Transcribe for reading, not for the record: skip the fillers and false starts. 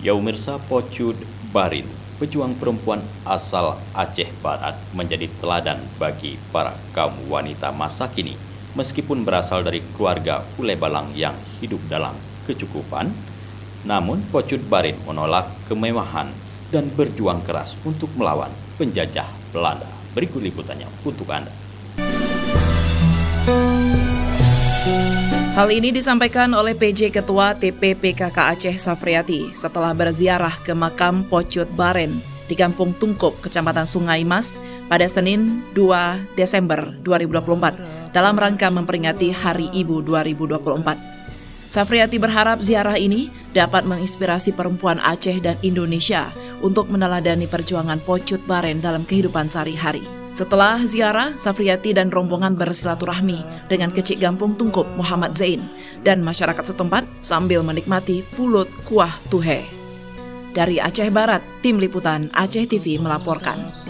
Ya pemirsa, Pocut Barin, pejuang perempuan asal Aceh Barat, menjadi teladan bagi para kaum wanita masa kini. Meskipun berasal dari keluarga Ule Balang yang hidup dalam kecukupan, namun Pocut Barin menolak kemewahan dan berjuang keras untuk melawan penjajah Belanda. Berikut liputannya untuk Anda. Hal ini disampaikan oleh PJ Ketua TPPKK Aceh Safriati setelah berziarah ke makam Pocut Barin di Kampung Tungkup, Kecamatan Sungai Mas pada Senin 2 Desember 2024 dalam rangka memperingati Hari Ibu 2024. Safriati berharap ziarah ini dapat menginspirasi perempuan Aceh dan Indonesia untuk meneladani perjuangan Pocut Barin dalam kehidupan sehari-hari. Setelah ziarah, Safriati dan rombongan bersilaturahmi dengan Kecik Gampung Tungkup Muhammad Zain dan masyarakat setempat sambil menikmati pulut kuah tuhe. Dari Aceh Barat, Tim Liputan Aceh TV melaporkan.